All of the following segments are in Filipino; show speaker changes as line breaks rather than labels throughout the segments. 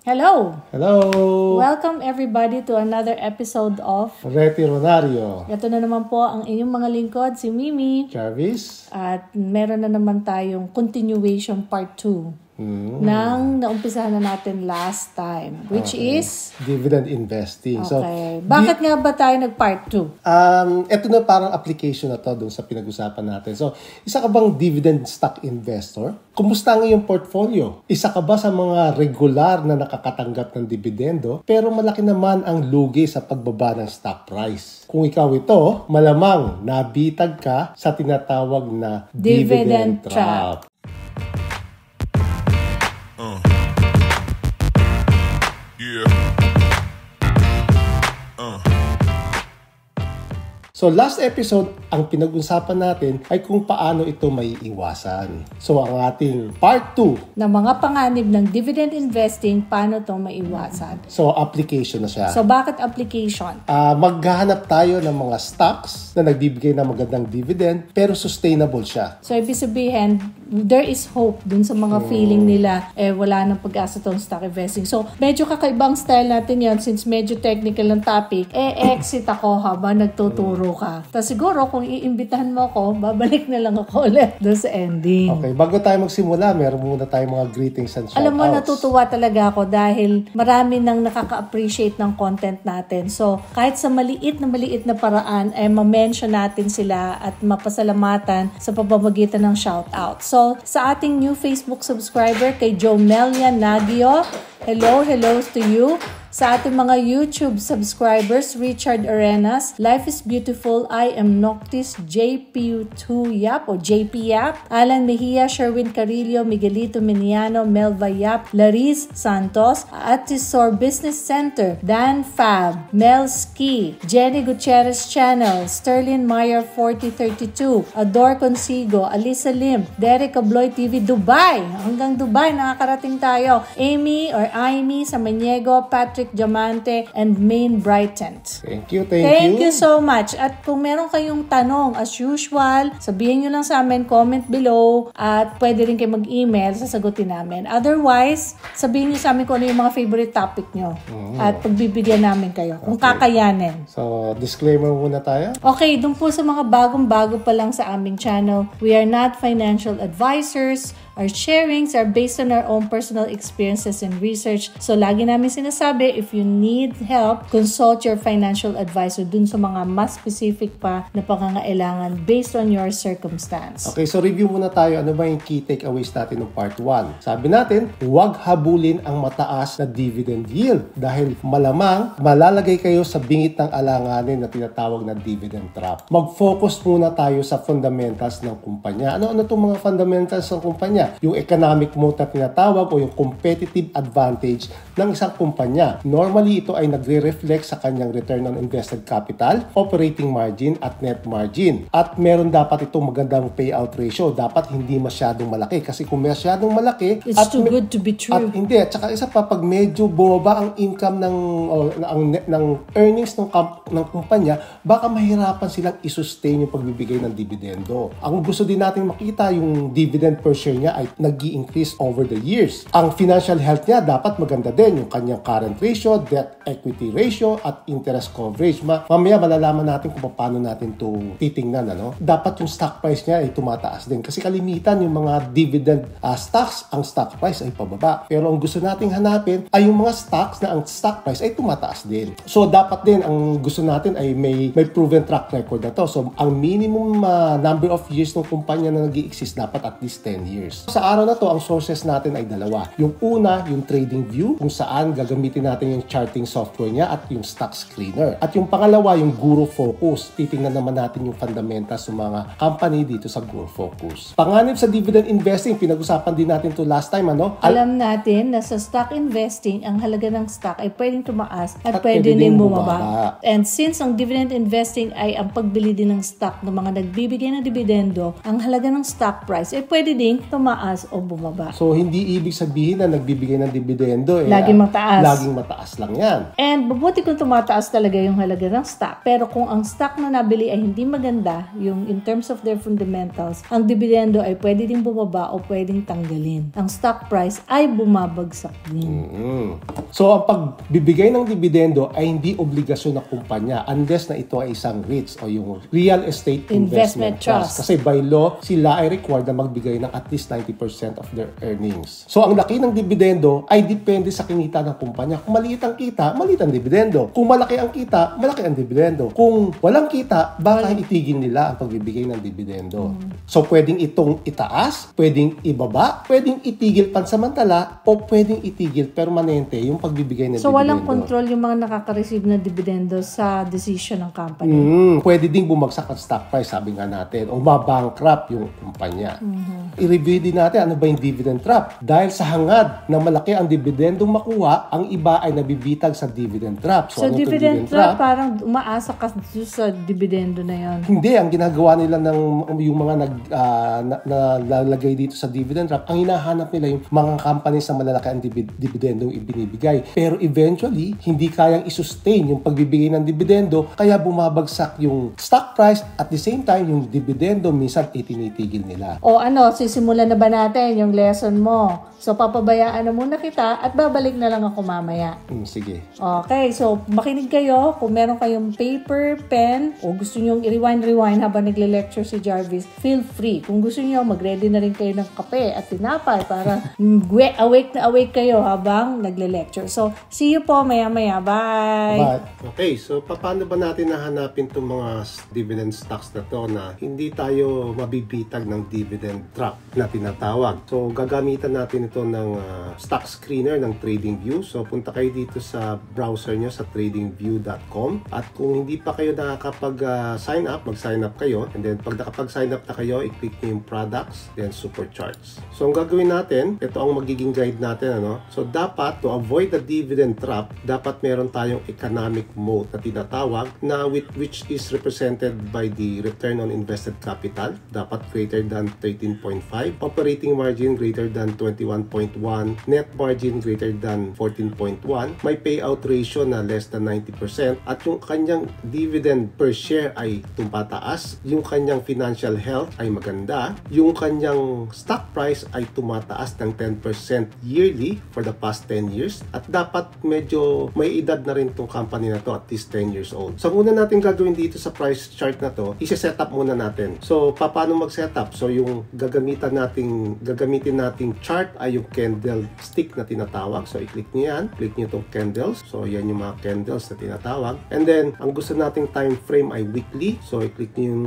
Hello!
Hello!
Welcome everybody to another episode of
Retironario.
Ito na naman po ang inyong mga lingkod, si Mimi.
Jarvis.
At meron na naman tayong continuation part 2 nang naumpisahan na natin last time, which is
dividend investing.
Okay. Bakit nga ba tayo nag-part 2?
Ito na parang application na to dun sa pinag-usapan natin. So, isa ka bang dividend stock investor? Kumusta ang iyong portfolio? Isa ka ba sa mga regular na nakakatanggap ng dividendo pero malaki naman ang lugi sa pagbaba ng stock price? Kung ikaw ito, malamang nabitag ka sa tinatawag na dividend trap. So last episode, ang pinag-usapan natin ay kung paano ito may iwasan. So ang ating part 2
na mga panganib ng dividend investing, paano ito maiwasan?
So application na siya.
So bakit application?
Maghahanap tayo ng mga stocks na nagbibigay ng magandang dividend pero sustainable siya.
So ibig sabihin, there is hope dun sa mga feeling nila, wala nang pag-asa tong stock investing. So medyo kakaibang style natin yan since medyo technical ng topic. Exit ako habang nagtuturo ka. Tapos siguro kung iimbitahan mo ako, babalik na lang ako ulit doon sa ending.
Okay, bago tayo magsimula, meron muna tayong mga greetings and shoutouts.
Alam mo, natutuwa talaga ako dahil marami nang nakaka-appreciate ng content natin. So, kahit sa maliit na paraan, ma-mention natin sila at mapasalamatan sa pamamagitan ng shoutout. So, sa ating new Facebook subscriber, kay Jomelia Nagio, hello to you. Sa ating mga YouTube subscribers, Richard Arenas, Life is Beautiful, I am Noctis, JP2 Yap o JP Yap, Alan Mejia, Sherwin Carillo, Miguelito Miniano, Melva Yap, Laris Santos, Atisor Business Center, Dan Fab, Mel Ski, Jenny Gutierrez Channel, Sterling Meyer 4032, Ador Consigo, Alisa Lim, Derek Abloy TV Dubai, hanggang Dubai nakakarating tayo, Amy or Amy Samaniego, Patrick Diamante, and Maine Brighton.
Thank you.
Thank you so much. At kung meron kayong tanong, as usual, sabihin nyo lang sa amin, comment below, at pwede rin kayo mag-email, sasagutin namin. Otherwise, sabihin nyo sa amin kung ano yung mga favorite topic nyo. At pagbibigyan namin kayo, kung kakayanin.
So, disclaimer muna tayo.
Okay, dun po sa mga bagong-bago pa lang sa aming channel, we are not financial advisors. Our sharings are based on our own personal experiences and research. So, lagi namin sinasabi, if you need help, consult your financial advisor dun sa mga mas specific pa na pangangailangan based on your circumstance.
Okay, so review muna tayo. Ano ba yung key takeaways natin ng part 1? Sabi natin, huwag habulin ang mataas na dividend yield dahil malamang malalagay kayo sa bingit ng alanganin na tinatawag na dividend trap. Mag-focus muna tayo sa fundamentals ng kumpanya. Ano itong mga fundamentals ng kumpanya? Yung economic moat na tinatawag o yung competitive advantage ng isang kumpanya. Normally, ito ay nagre-reflect sa kanyang return on invested capital, operating margin at net margin. At meron dapat itong magandang payout ratio. Dapat hindi masyadong malaki kasi kung masyadong malaki
it's too good to be true.
At hindi. At saka isa pa, pag medyo bumaba ang income ng earnings ng kumpanya, baka mahirapan silang isustain yung pagbibigay ng dividendo. Ang gusto din natin makita yung dividend per share niya ay nag-i-increase over the years. Ang financial health niya dapat maganda din. Yung kanyang current ratio, debt equity ratio, at interest coverage. Mamaya malalaman natin kung paano natin ito titingnan. Dapat yung stock price niya ay tumataas din. Kasi kalimitan yung mga dividend stocks, ang stock price ay pababa. Pero ang gusto nating hanapin ay yung mga stocks na ang stock price ay tumataas din. So dapat din ang gusto natin ay may proven track record na to. So ang minimum number of years ng kumpanya na nag-i-exist dapat at least 10 years. Sa araw na to, ang sources natin ay dalawa. Yung una, yung trading view, kung saan gagamitin natin yung charting software niya at yung stock screener. At yung pangalawa, yung Guru Focus. Titingnan naman natin yung fundamentals ng mga company dito sa Guru Focus. Panganib sa dividend investing, pinag-usapan din natin to last time,
Alam natin na sa stock investing, ang halaga ng stock ay pwedeng tumaas at pwede din bumaba. And since ang dividend investing ay ang pagbili din ng stock ng mga nagbibigay ng dividendo, ang halaga ng stock price ay pwede din tumaas o bumaba.
So, hindi ibig sabihin na nagbibigay ng dividendo
laging mataas.
Laging mataas lang yan.
And mabuti kung tumataas talaga yung halaga ng stock. Pero kung ang stock na nabili ay hindi maganda, yung in terms of their fundamentals, ang dividendo ay pwede ding bumaba o pwedeng tanggalin. Ang stock price ay bumabagsak din.
So, ang pagbibigay ng dividendo ay hindi obligasyon ng kumpanya unless na ito ay isang REITs o yung Real Estate Investment Trust. Kasi by law, sila ay required na magbigay ng at least 90% of their earnings. So, ang laki ng dividendo ay depende sa kinita ng kumpanya. Kung maliit ang kita, maliit ang dividendo. Kung malaki ang kita, malaki ang dividendo. Kung walang kita, baka itigil nila ang pagbibigay ng dividendo. So, pwedeng itong itaas, pwedeng ibaba, pwedeng itigil pansamantala, o pwedeng itigil permanente yung pagbibigay ng dividendo.
So, walang control yung mga nakaka-receive na dividendo sa decision ng company.
Pwede ding bumagsak ang stock price, sabi nga natin, o mabankrupt yung kumpanya. I-review din natin ano ba yung dividend trap. Dahil sa hangad na malaki ang dividendong makuha, ang iba ay nabibitag sa dividend trap.
So, dividend trap, parang umaasa ka sa dividendo na yon.
Hindi, ang ginagawa nila ng yung mga nalagay dito sa dividend trap, ang hinahanap nila yung mga companies na malalaki ang dividendong ibinibigay. Pero eventually, hindi kayang i-sustain yung pagbibigay ng dividendo, kaya bumabagsak yung stock price at the same time, yung dividendo minsan itinitigil nila.
O sisimulan na ba natin yung lesson mo? So, papabayaan na muna kita at babalik na lang ako mamaya.
Sige.
Okay, so makinig kayo. Kung meron kayong paper, pen, o gusto nyo i-rewind habang nagle-lecture si Jarvis, feel free. Kung gusto nyo, mag-ready na rin kayo ng kape at tinapay para awake na awake kayo habang nagle-lecture. So, see you po maya-maya. Bye!
Okay, so paano ba natin nahanapin itong mga dividend stocks na to na hindi tayo mabibitag ng dividend trap na tinatawag? So, gagamitan natin ito ng stock screener ng TradingView. So, punta kayo dito sa browser nyo sa tradingview.com. At kung hindi pa kayo nakakapag-sign up, mag-sign up kayo. And then, pag nakapag-sign up na kayo, i-click nyo yung products, then supercharts. So, ang gagawin natin, ito ang magiging guide natin. So, dapat, to avoid the dividend trap, dapat meron tayong economic mode na tinatawag na which is represented by the return on invested capital. Dapat greater than 13.5, operating margin greater than 21.1, net margin greater than 14.1, may payout ratio na less than 90%, at yung kanyang dividend per share ay tumataas, yung kanyang financial health ay maganda, yung kanyang stock price ay tumataas ng 10% yearly for the past 10 years, at dapat medyo may edad na rin itong company na to, at least 10 years old. So, muna natin gagawin dito sa price chart na to, isi-set up muna natin. So, paano mag-set up? So, yung gagamitin nating chart ay yung candlestick na tinatawag. So, i-click nyo yan. Click nyo itong candles. So, yan yung mga candles na tinatawag. And then, ang gusto nating time frame ay weekly. So, i-click nyo yung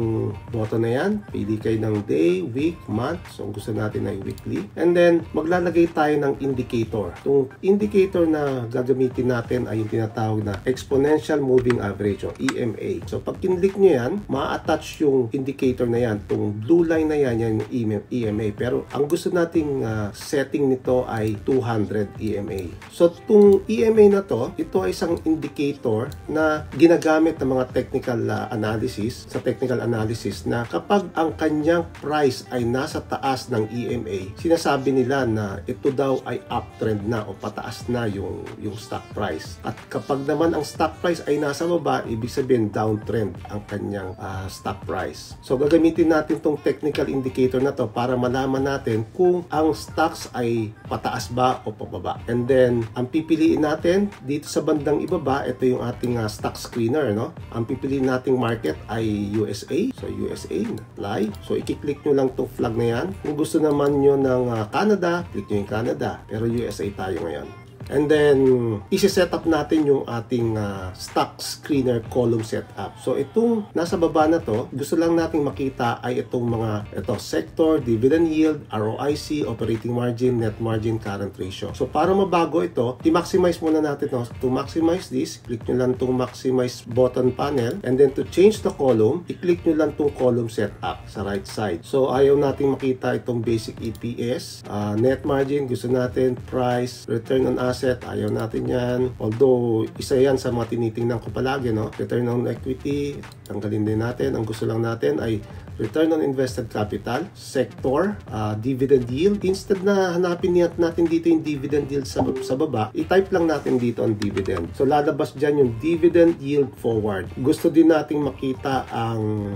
button na yan. Pili kayo ng day, week, month. So, ang gusto natin ay weekly. And then, maglalagay tayo ng indicator. Itong indicator na gagamitin natin ay yung tinatawag na Exponential Moving Average o EMA. So, pag kinlik nyo yan, ma-attach yung indicator na yan. Itong blue line na yan, yan yung EMA. Pero, ang gusto nating setting nito ay 200 EMA. So, itong EMA na to, ito ay isang indicator na ginagamit ng mga technical analysis, sa technical analysis na kapag ang kanyang price ay nasa taas ng EMA, sinasabi nila na ito daw ay uptrend na o pataas na yung stock price. At kapag naman ang stock price ay nasa baba, ibig sabihin downtrend ang kanyang stock price. So, gagamitin natin itong technical indicator na to para malaman natin kung ang stocks ay pataas ba o pababa. And then, ang pipiliin natin dito sa bandang ibaba, ito yung ating stock screener, no? Ang pipiliin nating market ay USA. So, USA, apply. So, i-click nyo lang itong flag na yan. Kung gusto naman nyo ng Canada, click nyo yung Canada. Pero USA tayo ngayon. And then, isi-set up natin yung ating stock screener column setup. So, itong nasa baba na to, gusto lang nating makita ay itong mga sector, dividend yield, ROIC, operating margin, net margin, current ratio. So, para mabago ito, i-maximize muna natin to. To maximize this, click nyo lang itong maximize button panel. And then, to change the column, i-click nyo lang itong column setup sa right side. So, ayaw nating makita itong basic EPS, net margin, gusto natin, price, return on asset, ayaw natin yan. Although, isa yan sa mga tinitingnan ko palagi, no? Return on equity, tanggalin din natin. Ang gusto lang natin ay return on invested capital, sector, dividend yield. Instead na hanapin natin dito yung dividend yield sa baba, i-type lang natin dito ang dividend. So lalabas dyan yung dividend yield forward. Gusto din nating makita ang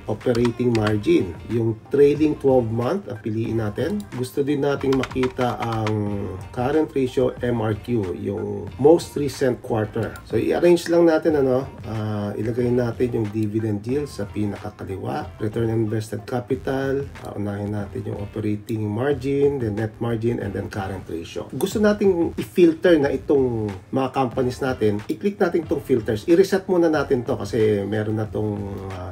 operating margin, yung trailing 12 month, ang piliin natin. Gusto din nating makita ang current ratio MRQ, yung most recent quarter. So i-arrange lang natin ilagay natin yung dividend yield sa pinakakaliwa, return on invested capital, unahin natin yung operating margin, then net margin, and then current ratio. Gusto nating i-filter na itong mga companies natin, i-click natin itong filters. I-reset muna natin to kasi meron na itong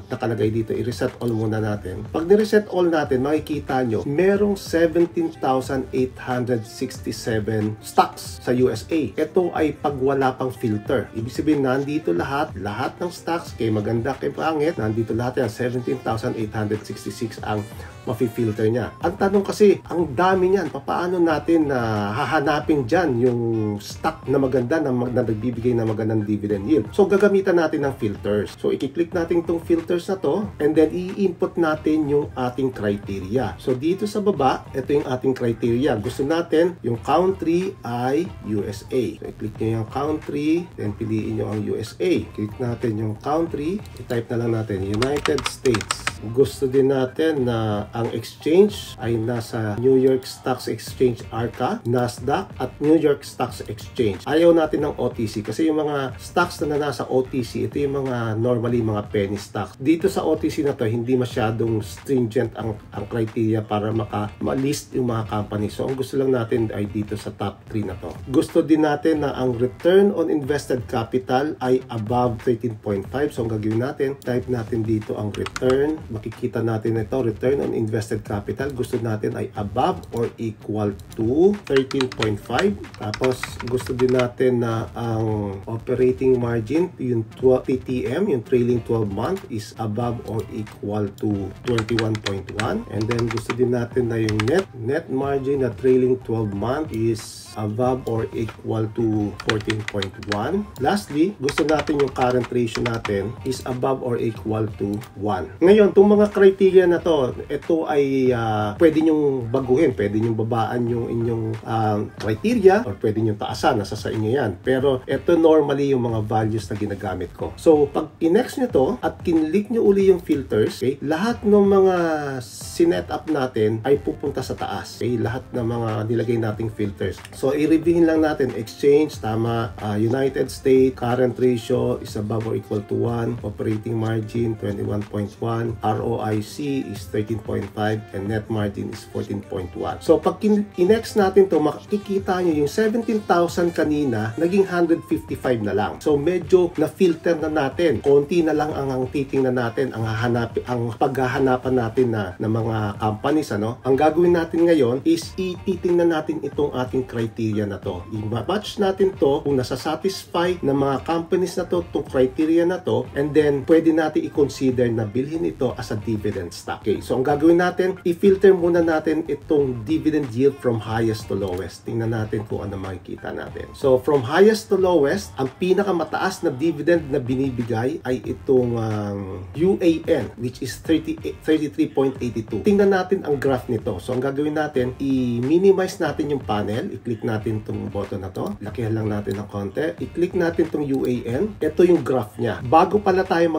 nakalagay dito. I-reset all muna natin. Pag ni-reset all natin, makikita nyo, merong 17,867 stocks sa USA. Ito ay pag wala pang filter. Ibig sabihin, nandito lahat ng stocks, kay maganda, kay pangit, nandito lahat yan. 17,866 ang mafi-filter niya. Ang tanong kasi, ang dami niyan. Paano natin hahanapin dyan yung stock na maganda, na nagbibigay na magandang dividend yield? So, gagamitan natin ng filters. So, i-click natin itong filters na to, and then i-input natin yung ating criteria. So, dito sa baba, ito yung ating criteria. Gusto natin, yung country ay USA. So, i-click nyo yung country, then piliin nyo ang USA. Click natin yung country, i-type na lang natin, United States. Gusto din natin na ang exchange ay nasa New York Stock Exchange Arca, Nasdaq, at New York Stock Exchange. Ayaw natin ng OTC kasi yung mga stocks na nasa OTC, ito yung mga normally mga penny stocks. Dito sa OTC na to, hindi masyadong stringent ang criteria para ma-list yung mga company. So, ang gusto lang natin ay dito sa top 3 na to. Gusto din natin na ang return on invested capital ay above 13.5. So, ang gagawin natin, type natin dito ang return. Makikita natin ito, return on invested capital. Gusto natin ay above or equal to 13.5. Tapos, gusto din natin na ang operating margin, yung TTM, yung trailing 12 month, is above or equal to 21.1. And then, gusto din natin na yung net margin na trailing 12 month is above or equal to 14.1. Lastly, gusto natin yung current ratio natin is above or equal to 1. Ngayon, itong mga criteria na to, ito ay pwede nyong baguhin, pwede nyong babaan yung inyong criteria, or pwede nyong taasan, nasa sa inyo yan. Pero ito normally yung mga values na ginagamit ko. So, pag i-next nyo to at kinlik nyo uli yung filters, okay, lahat ng mga sinet up natin ay pupunta sa taas. Okay, lahat ng mga nilagay nating filters. So, i-reviewin lang natin, exchange, tama, United States, current ratio is above or equal to 1, operating margin, 21.1, ROIC is 13.5, and net margin is 14.1. So, pag i-next natin to, makikita nyo yung 17,000 kanina, naging 155 na lang. So, medyo na-filter na natin. Konti na lang ang titingnan natin, ang paghahanapan natin na mga companies, Ang gagawin natin ngayon is ititingnan natin itong ating criteria na to. I-match natin to kung nasa-satisfy ng mga companies na to, itong criteria na to, and then pwede natin i-consider na bilhin ito as a dividend stock. Okay, so ang gagawin natin, i-filter muna natin itong dividend yield from highest to lowest. Tingnan natin kung ano makikita natin. So, from highest to lowest, ang pinakamataas na dividend na binibigay ay itong UAN, which is 33.82. Tingnan natin ang graph nito. So, ang gagawin natin, i-minimize natin yung panel. I-click natin itong button na to. Lakihan lang natin ng konti. I-click natin itong UAN. Ito yung graph niya. Bago pala tayo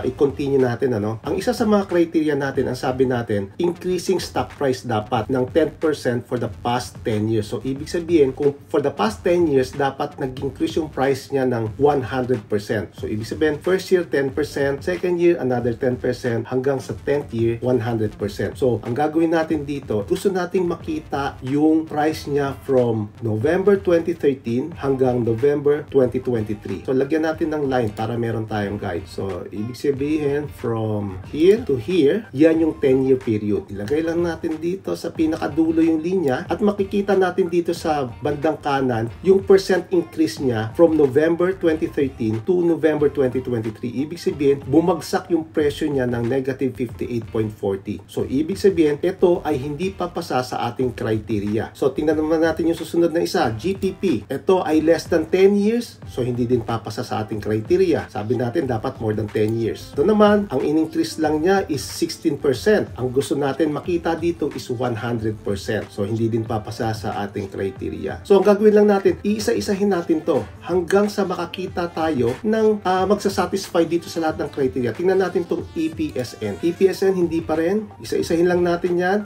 i-continue natin, ang isa sa mga criteria natin, ang sabi natin, increasing stock price dapat ng 10% for the past 10 years. So, ibig sabihin, kung for the past 10 years, dapat nag-increase yung price niya ng 100%. So, ibig sabihin, first year, 10%, second year, another 10%, hanggang sa 10th year, 100%. So, ang gagawin natin dito, gusto nating makita yung price niya from November 2013 hanggang November 2023. So, lagyan natin ng line para meron tayong guide. So, ibig sabihin, from here to here, yan yung 10-year period. Ilagay lang natin dito sa pinakadulo yung linya at makikita natin dito sa bandang kanan yung percent increase niya from November 2013 to November 2023. Ibig sabihin, bumagsak yung presyo niya ng negative 58.40. So, ibig sabihin, ito ay hindi papasa sa ating criteria. So, tingnan naman natin yung susunod na isa, GPP. Ito ay less than 10 years, so hindi din papasa sa ating criteria. Sabi natin, dapat more than 10 years. Ito naman, ang in-increase lang niya is 16%. Ang gusto natin makita dito is 100%. So, hindi din papasa sa ating criteria. So, ang gagawin lang natin, iisa-isahin natin to hanggang sa makakita tayo ng magsasatisfy dito sa lahat ng criteria. Tingnan natin tong EPSN. EPSN, hindi pa rin. Isa-isahin lang natin yan.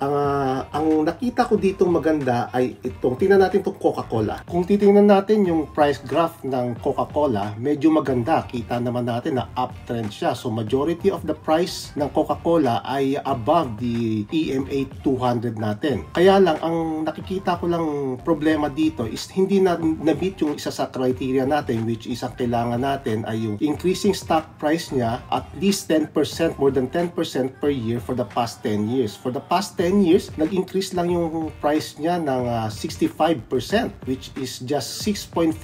Ang nakita ko ditong maganda ay itong, tingnan natin itong Coca-Cola. Kung titingnan natin yung price graph ng Coca-Cola, medyo maganda. Kita naman natin na uptrend siya. So, majority of the price ng Coca-Cola ay above the EMA 200 natin. Kaya lang, ang nakikita ko lang problema dito is hindi na-meet yung isa sa criteria natin, which is ang kailangan natin ay yung increasing stock price niya at least 10%, more than 10% per year for the past 10 years. For the past 10 years, nag-increase lang yung price niya ng 65%, which is just 6.5%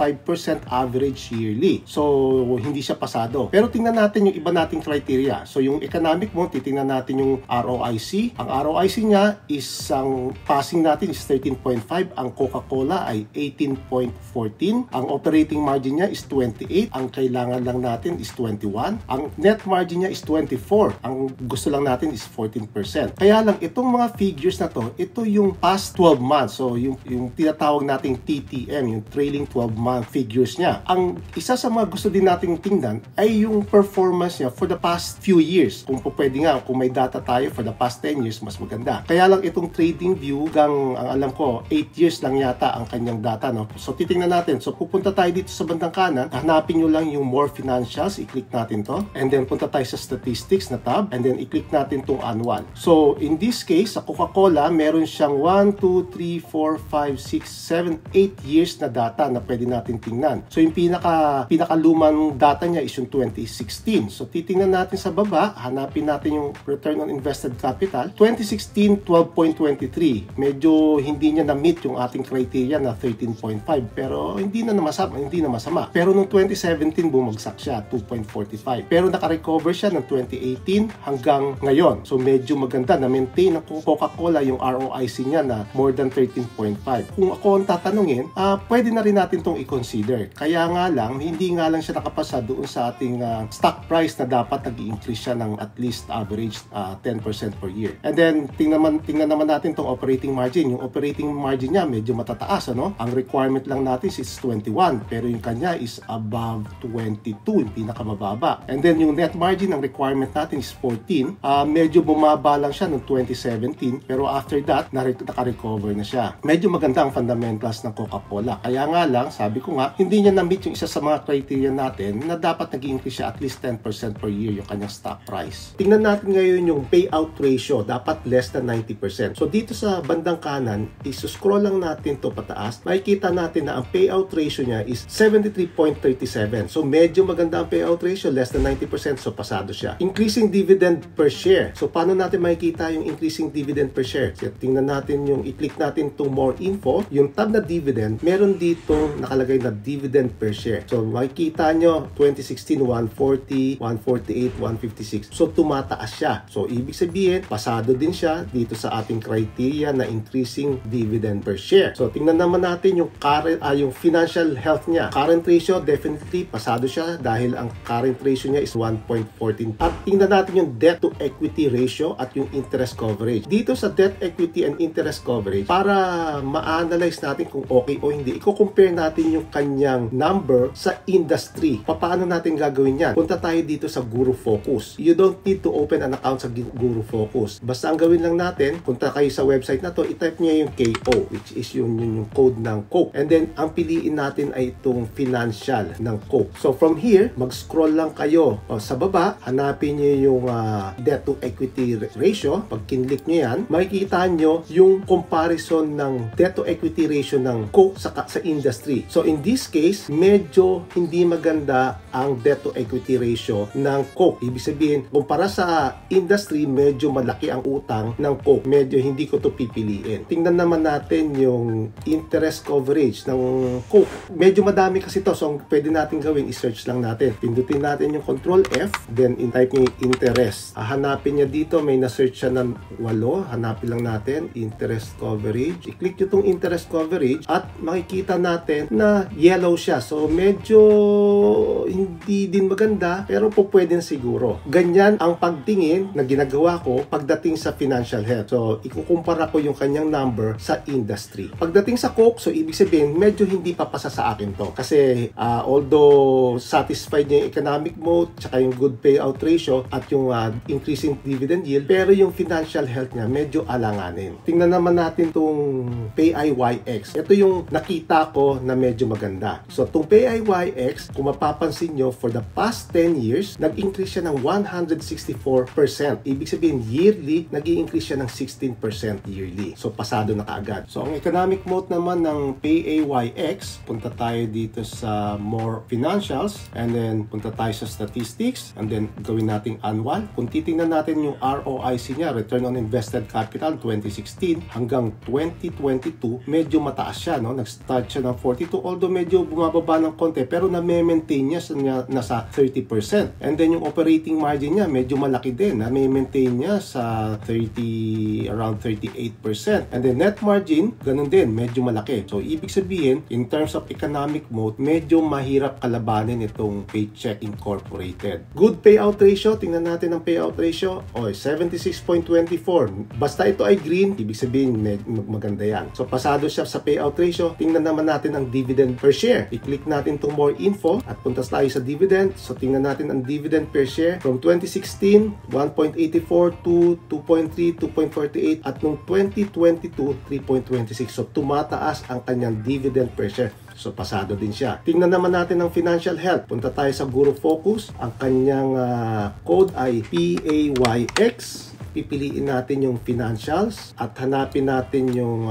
average yearly. So, hindi siya pasado. Pero tingnan natin yung iba nating criteria. So, yung economic mo, titingnan natin yung ROIC. Ang ROIC niya is, ang passing natin is 13.5. Ang Coca-Cola ay 18.14. Ang operating margin niya is 28. Ang kailangan lang natin is 21. Ang net margin niya is 24. Ang gusto lang natin is 14%. Kaya lang, itong mga figures na to, ito yung past 12 months. So, yung tinatawag nating TTM, yung trailing 12-month figures niya. Ang isa sa mga gusto din nating tingnan ay yung performance niya for the past few years. Kung pwede nga, kung may data tayo for the past 10 years, mas maganda. Kaya lang itong trading view, ang alam ko, 8 years lang yata ang kanyang data, no? So, titingnan natin. So, pupunta tayo dito sa bandang kanan, hanapin nyo lang yung more financials, i-click natin to, and then punta tayo sa statistics na tab, and then i-click natin tong annual. So, in this case, sa Coca-Cola, meron siyang 1, 2, 3, 4, 5, 6, 7, 8 years na data na pwede natin tingnan. So, yung pinakalumang data niya is yung 2016. So, titingnan natin sa baba, hanapin natin yung return on invested capital. 2016, 12.23. Medyo hindi niya na-meet yung ating criteria na 13.5, pero hindi na masama. Pero nung 2017, bumagsak siya, 2.45. Pero naka-recover siya ng 2018 hanggang ngayon. So, medyo maganda na maintain ng Coca-Cola yung ROIC niya na more than 13.5. Kung ako ang tatanungin, pwede na rin natin itong i-consider. Kaya nga lang, hindi nga lang siya nakapasa doon sa ating stock price na dapat nag-i-increase siya ng at least average 10% per year. And then, tingnan naman natin itong operating margin. Yung operating margin niya medyo matataas, ano? Ang requirement lang natin is 21, pero yung kanya is above 22, yung pinakamababa. And then, yung net margin, ang requirement natin is 14. Medyo bumaba lang siya noong 2017, pero after that, naka-recover na siya. Medyo maganda ang fundamentals ng Coca-Cola. Kaya nga lang, sabi ko nga, hindi niya na-meet yung isa sa mga criteria natin na dapat nag-increase siya at least 10% per year yung kanyang stock price. Tingnan natin ngayon yung payout ratio, dapat less than 90%. So dito sa bandang kanan, isuscroll lang natin to pataas, makikita natin na ang payout ratio niya is 73.37. So medyo maganda ang payout ratio, less than 90%, so pasado siya. Increasing dividend per share. So paano natin makikita yung increasing dividend per share? So, tingnan natin yung, i-click natin to more info, yung tab na dividend, meron dito nakalagay na dividend per share. So makikita nyo, 2016, 140, 148, 156. So tumataas siya. So ibig sabihin, pasado din siya dito sa ating criteria na increasing dividend per share. So tingnan naman natin yung current, yung financial health niya. Current ratio, definitely pasado siya dahil ang current ratio niya is 1.14. At tingnan natin yung debt to equity ratio at yung interest coverage. Dito sa debt, equity, and interest coverage, para ma-analyze natin kung okay o hindi, i-compare natin yung kanyang number sa industry. Paano natin gagawin yan? Punta tayo dito sa Guru Focus. You don't need to open an account sa Guru Focus. Basta ang gawin lang natin, punta kayo sa website na to, i-type niya yung KO, which is yung code ng Coke. And then, ang piliin natin ay itong financial ng Coke. So, from here, mag-scroll lang kayo. Sa baba, hanapin niyo yung debt to equity ratio. Pag kinlik nyo yan, makikita nyo yung comparison ng debt to equity ratio ng Coke sa industry. So, in this case, medyo hindi maganda ang debt to equity ratio ng Coke. Ibig sabihin, kumpara sa industry, medyo malaki ang utang ng Coke, medyo hindi ko to pipiliin. Tingnan naman natin yung interest coverage ng Coke. Medyo madami kasi to, so ang pwede natin gawin, i-search lang natin. Pindutin natin yung Control F, then in-type nyo yung interest. Hanapin niya dito, may na-search siya ng 8. Hanapin lang natin, interest coverage. I-click nyo itong interest coverage at makikita natin na yellow siya. So medyo hindi din maganda, pero po pwede siguro. Ganyan ang pagtingin na ginagawa ko pagdating sa financial health. So ikukumpara ko yung kanyang number sa industry. Pagdating sa Coke, so ibig sabihin medyo hindi papasa sa akin to. Kasi although satisfied niya yung economic mode, tsaka yung good payout ratio at yung increasing dividend yield, pero yung financial health niya medyo alanganin. Tingnan naman natin tong PAYX. Ito yung nakita ko na medyo maganda. So tong PAYX, kung mapapansin nyo, for the past 10 years, nag-increase siya ng 164%. Ibig sabihin, yearly, nag-i-increase siya ng 16% yearly. So pasado na kaagad. So ang economic mode naman ng PAYX, punta tayo dito sa more financials, and then punta tayo sa statistics, and then gawin nating annual. Kung titingnan natin yung ROIC niya, Return on Invested Capital, 2016 hanggang 2022, medyo mataas siya, no? Nag-start siya ng 42, although medyo bumababa ng konti, pero na-maintain niya nasa 30%. And then yung operating margin niya, medyo malaki din. Na-maintain niya sa around 38%. And then net margin, ganun din, medyo malaki. So, ibig sabihin, in terms of economic mode, medyo mahirap kalabanin itong Paycheck Incorporated. Good payout ratio, tingnan natin ang payout ratio. 76.24. Basta ito ay green, ibig sabihin maganda yan. So, pasado siya sa payout ratio. Tingnan naman natin ang dividend per share. I-click natin itong more info at punta tayo sa dividend. So, tingnan natin ang dividend per share from 2016, 1.84 to 2.3, 2.48 at noong 2022, 3.26. So, tumataas ang kanyang dividend per share. So, pasado din siya. Tingnan naman natin ang financial health. Punta tayo sa Guru Focus. Ang kanyang code ay PAYX. Pipiliin natin yung financials at hanapin natin yung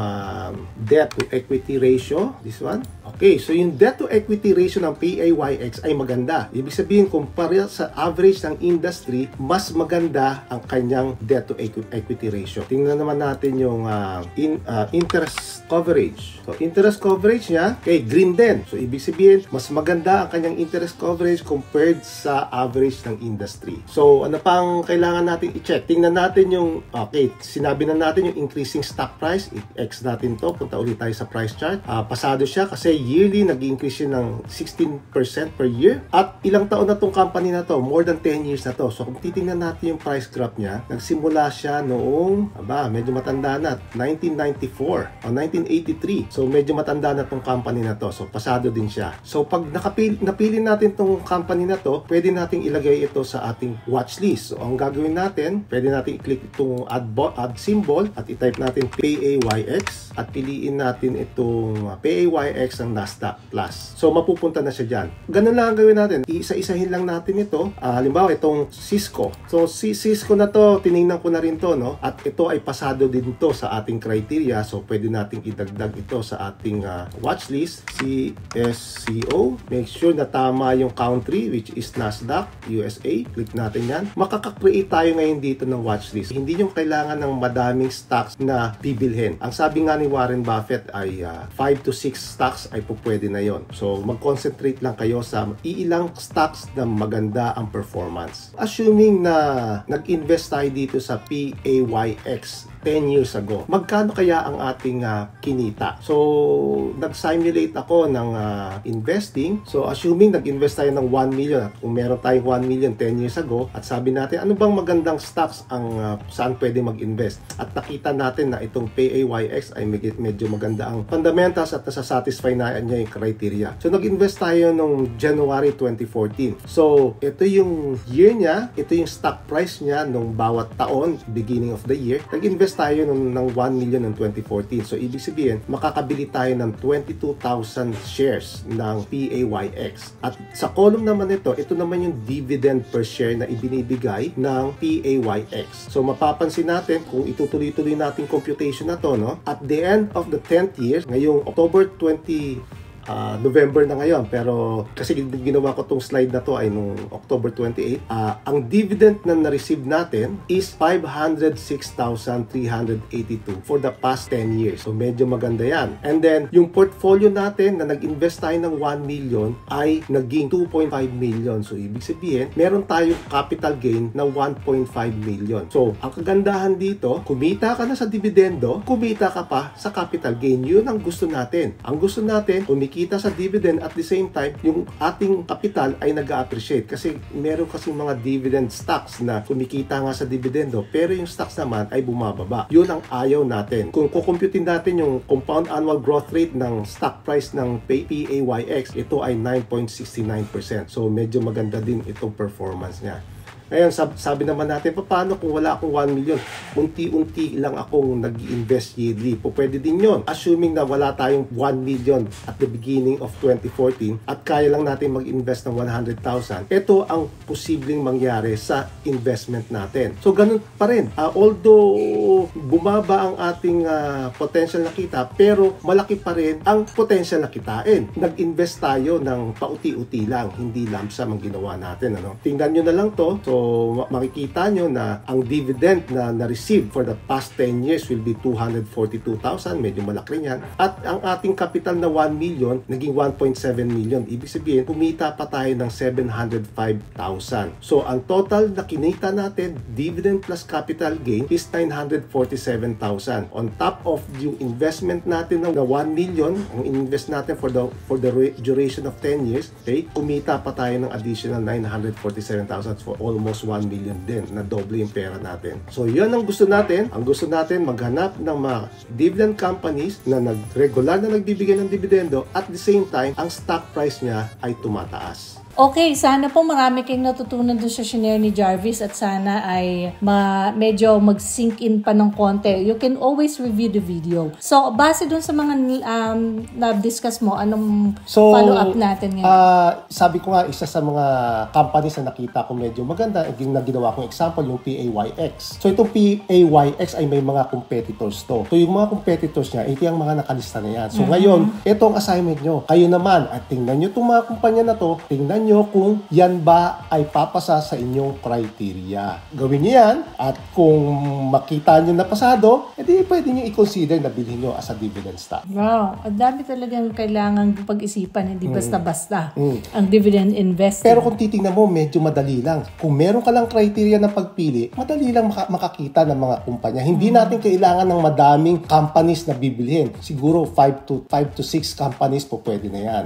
debt to equity ratio. This one. Okay, so yung debt to equity ratio ng PAYX ay maganda. Ibig sabihin, kumpara sa average ng industry, mas maganda ang kanyang debt to equity ratio. Tingnan naman natin yung interest coverage. So, interest coverage niya, okay, green din. So, ibig sabihin, mas maganda ang kanyang interest coverage compared sa average ng industry. So, ano pang kailangan natin i-check? Tingnan natin yung, okay, sinabi na natin yung increasing stock price. I-X natin to. Punta ulit tayo sa price chart. Pasado siya kasi yearly nag-increase siya ng 16% per year. At ilang taon na tong company na to? More than 10 years na to. So, kung titingnan natin yung price graph niya, nagsimula siya noong, medyo matanda na, 1994 o 1983. So, medyo matanda na tong company na to. So, pasado din siya. So, pag napili natin tong company na to, pwede nating ilagay ito sa ating watch list. So, ang gagawin natin, pwede natin i-click itong add symbol at i-type natin PAYX at piliin natin itong PAYX ng Nasdaq Plus. So, mapupunta na siya dyan. Ganun lang ang gawin natin. Isa-isahin lang natin ito. Halimbawa, itong Cisco. So, si Cisco na to, tinignan ko na rin to, no? At ito ay pasado din to sa ating criteria. So, pwede nating idagdag ito sa ating watch list. CSCO. Make sure na tama yung country, which is Nasdaq, USA. Click natin yan. Makaka-create tayo ngayon dito ng watch list. Hindi yung kailangan ng madaming stocks na bibilhin. Ang sabi nga ni Warren Buffett ay 5 to 6 stocks ay pwede na yon. So, mag-concentrate lang kayo sa iilang stocks na maganda ang performance. Assuming na nag-invest tayo dito sa PAYX 10 years ago, magkano kaya ang ating kinita? So, nag-simulate ako ng investing. So, assuming nag-invest tayo ng 1 million at kung meron tayong 1 million 10 years ago at sabi natin, ano bang magandang stocks ang saan pwede mag-invest? At nakita natin na itong PAYX ay medyo maganda ang fundamentals at nasa-satisfy na niya yung criteria. So, nag-invest tayo noong January 2014. So, ito yung year niya, ito yung stock price niya nung bawat taon, beginning of the year. Nag-invest tayo ng 1 million ng 2014. So, ibig sabihin, makakabili tayo ng 22,000 shares ng PAYX. At sa column naman ito naman yung dividend per share na ibinibigay ng PAYX. So, mapapansin natin kung itutuloy-tuloy natin computation na to, no? At the end of the 10th year, ngayong October 20 November na ngayon, pero kasi ginawa ko tong slide na to ay nung October 28. Ang dividend na na-receive natin is 506,382 for the past 10 years. So medyo maganda yan. And then yung portfolio natin na nag-invest tayo ng 1 million ay naging 2.5 million. So ibig sabihin, meron tayong capital gain na 1.5 million. So ang kagandahan dito, kumita ka na sa dividendo, kumita ka pa sa capital gain. Yun ang gusto natin. Ang gusto natin, kumikita sa dividend at the same time, yung ating capital ay nag-appreciate. Kasi meron kasing mga dividend stocks na kumikita nga sa dividendo, pero yung stocks naman ay bumababa. Yun ang ayaw natin. Kung kukumputin natin yung compound annual growth rate ng stock price ng PAYX, ito ay 9.69%. So medyo maganda din itong performance niya. Ngayon, sabi naman natin, paano kung wala akong 1 million? Unti-unti lang akong nag-invest yearly. Pwede din yon. Assuming na wala tayong 1 million at the beginning of 2014 at kaya lang natin mag-invest ng 100,000, ito ang posibleng mangyari sa investment natin. So, ganun pa rin. Although bumaba ang ating potential na kita, pero malaki pa rin ang potential na kitain. Nag-invest tayo ng pauti-uti lang, hindi lump sum ang ginawa natin. Tingnan nyo na lang to. So, makikita nyo na ang dividend na na-receive for the past 10 years will be 242,000. Medyo malaki rin yan. At ang ating capital na 1 million, naging 1.7 million. Ibig sabihin, kumita pa tayo ng 705,000. So, ang total na kinita natin, dividend plus capital gain, is 947,000. On top of yung investment natin ng 1 million, ang invest natin for the duration of 10 years, okay, kumita pa tayo ng additional 947,000 for almost 1 million din, na doble yung pera natin. So, yan ang gusto natin. Ang gusto natin, maghanap ng mga dividend companies na regular na nagbibigay ng dividendo at the same time, ang stock price niya ay tumataas.
Okay, sana po marami kayong natutunan doon sa shinare ni Jarvis at sana ay medyo mag-sink in pa ng konti. You can always review the video. So, base doon sa mga na-discuss mo, anong follow-up natin ngayon?
Sabi ko nga, isa sa mga companies na nakita ko medyo maganda, na ginawa kong example, yung PAYX. So, itong PAYX ay may mga competitors to. So, yung mga competitors niya, ito yung mga nakalista na yan. So, ngayon, ito ang assignment nyo. Kayo naman, at tingnan nyo itong mga kumpanya na to, tingnan nyo kung yan ba ay papasa sa inyong criteria. Gawin nyo yan at kung makita nyo na pasado, edi pwede nyo i-consider na bilhin nyo as a dividend stock.
Wow, ang dami talagang kailangan pag-isipan, hindi basta-basta ang dividend investing.
Pero kung titingnan mo, medyo madali lang. Kung meron ka lang criteria na pagpili, madali lang makakita ng mga kumpanya. Hindi natin kailangan ng madaming companies na bibilhin. Siguro 5 to 6 companies po pwede na yan.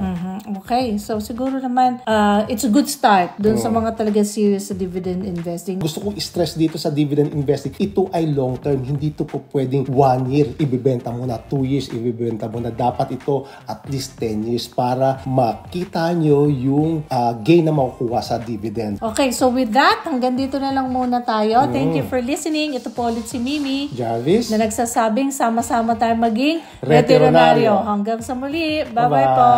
Okay, so siguro naman it's a good start dun sa mga talaga serious sa dividend investing.
Gusto kong i-stress dito sa dividend investing, ito ay long term. Hindi ito po pwedeng 1 year ibibenta mo na, 2 years ibibenta mo na. Dapat ito at least 10 years para makita nyo yung gain na makukuha sa dividend.
Okay, so with that, hanggang dito na lang muna tayo. Thank you for listening. Ito po ulit si Mimi
Jarvis
na nagsasabing sama-sama tayo maging veterinaryo. Hanggang sa muli. Bye-bye po.